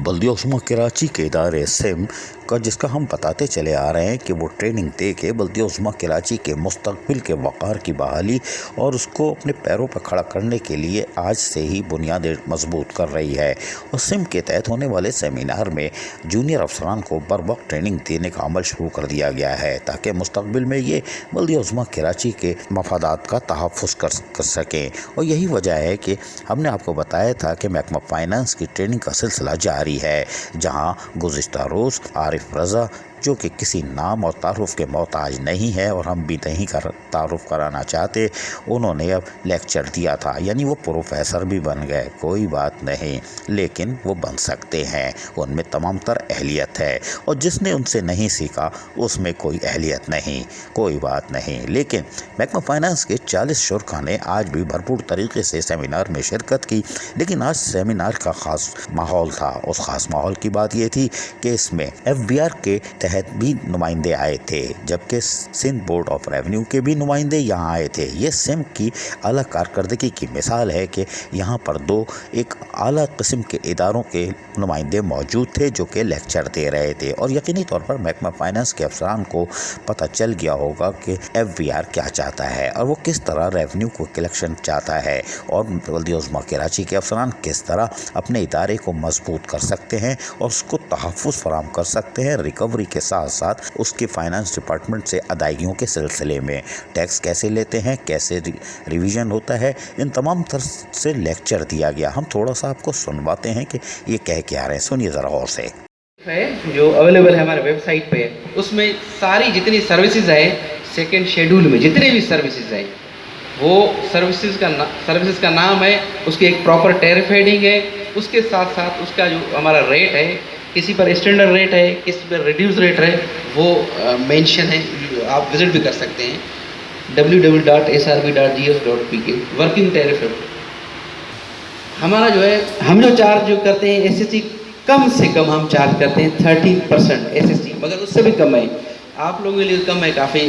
बल्दिया उस्मा कराची के इदारे सिम का जिसका हम बताते चले आ रहे हैं कि वो ट्रेनिंग दे के बल्दिया उस्मा कराची के मुस्तकबिल के वक़ार की बहाली और उसको अपने पैरों पर खड़ा करने के लिए आज से ही बुनियादें मजबूत कर रही है। और सिम के तहत होने वाले सेमिनार में जूनियर अफसरान को बर वक्त ट्रेनिंग देने का अमल शुरू कर दिया गया है ताकि मुस्तकबिल में ये बल्दिया उस्मा कराची के मफादात का तहफ़्फ़ुज़ कर सकें। और यही वजह है कि हमने आपको बताया था कि महकमा फाइनेंस की ट्रेनिंग का सिलसिला जारी है, जहां गुज़िश्ता रोज़ आरिफ रज़ा जो कि किसी नाम और तारुफ के मोहताज नहीं है और हम भी नहीं तारुफ कराना चाहते, उन्होंने अब लेक्चर दिया था। यानी वो प्रोफेसर भी बन गए, कोई बात नहीं, लेकिन वो बन सकते हैं, उनमें तमाम तर अहलियत है। और जिसने उनसे नहीं सीखा उसमें कोई अहलियत नहीं, कोई बात नहीं। लेकिन महकमा फाइनेंस के 40 शुरा ने आज भी भरपूर तरीके से सेमिनार में शिरकत की। लेकिन आज सेमिनार का ख़ास माहौल था। उस ख़ास माहौल की बात ये थी कि इसमें FBR के तहत भी नुमाइंदे आए थे, जबकि सिंध बोर्ड ऑफ रेवेन्यू के भी नुमाइंदे यहाँ आए थे। ये सिम की आला कारकर्दगी की मिसाल है कि यहाँ पर दो एक आला किस्म के इदारों के नुमाइंदे मौजूद थे जो कि लेक्चर दे रहे थे। और यकीनी तौर पर महकमा फाइनेंस के अफसरान को पता चल गया होगा कि FBR क्या चाहता है और वो किस तरह रेवेन्यू को कलेक्शन चाहता है और बल्दिया उस्मा कराची के अफसरान किस तरह अपने इदारे को मजबूत कर सकते हैं और उसको तहफ़्फ़ुज़ फराहम कर सकते हैं रिकवरी के साथ साथ उसके फाइनेंस डिपार्टमेंट से अदायगियों के सिलसिले में। टैक्स कैसे लेते हैं, कैसे रिवीजन होता है, इन तमाम तरह से लेक्चर दिया गया। हम थोड़ा सा आपको सुनवाते हैं कि ये कह के आ रहे हैं, सुनिए ज़रा गौर से। है जो अवेलेबल है हमारे वेबसाइट पे, उसमें सारी जितनी सर्विसेज है सेकंड शेड्यूल में जितने भी सर्विसेज है वो सर्विसेज का नाम है, उसकी एक प्रॉपर टैरिफ हेडिंग है, उसके साथ साथ उसका जो हमारा रेट है, किसी पर स्टैंडर्ड रेट है, किसी पर रिड्यूस रेट है, वो मेंशन है। आप विजिट भी कर सकते हैं www.srb.gs.pk वर्किंग टैरिफ है। हमारा जो है हम जो चार्ज जो करते हैं SST कम से कम हम चार्ज करते हैं 30% SST, मगर उससे भी कम है। आप लोगों के लिए कम है काफ़ी,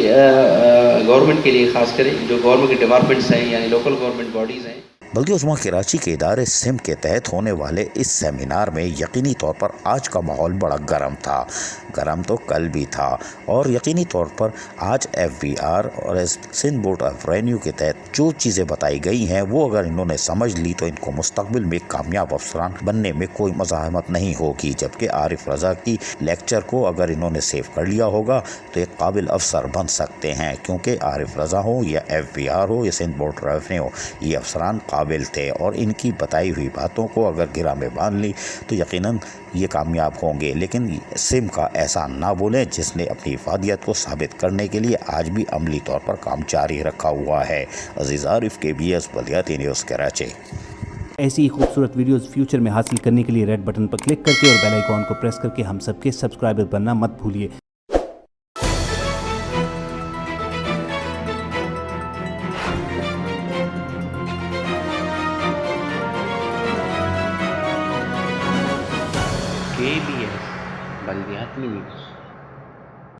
गवर्नमेंट के लिए खास करें जो गवर्नमेंट के डिपार्टमेंट्स हैं यानी लोकल गवर्नमेंट बॉडीज़ हैं। बल्दिया उस्मा कराची के इदारे सिम के तहत होने वाले इस सेमिनार में यकीनी तौर पर आज का माहौल बड़ा गर्म था। गर्म तो कल भी था और यकीनी तौर पर आज FBR और सिंध बोर्ड ऑफ रेवेन्यू के तहत जो चीज़ें बताई गई हैं वो अगर इन्होंने समझ ली तो इनको मुस्तकबिल में कामयाब अफसरान बनने में कोई मज़ाहमत नहीं होगी। जबकि आरिफ रज़ा की लेक्चर को अगर इन्होंने सेव कर लिया होगा तो एक काबिल अफसर बन सकते हैं, क्योंकि आरिफ रज़ा हो या FBR हो या सिंध बोर्ड रेवेन्यू हो, ये अफसरान काबिल थे और इनकी बताई हुई बातों को अगर गिरा में बांध ली तो यकीनन ये कामयाब होंगे। लेकिन सिम का ऐसा ना बोलें जिसने अपनी इफादियत को साबित करने के लिए आज भी अमली तौर पर काम जारी रखा हुआ है। अजीज़ आरिफ KBS बल्दिया न्यूज़ कराची। ऐसी ही खूबसूरत वीडियोस फ्यूचर में हासिल करने के लिए रेड बटन पर क्लिक करके और बेल आइकॉन को प्रेस करके हम सबके सब्सक्राइबर बनना मत भूलिए। KBS बल्दिया न्यूज़।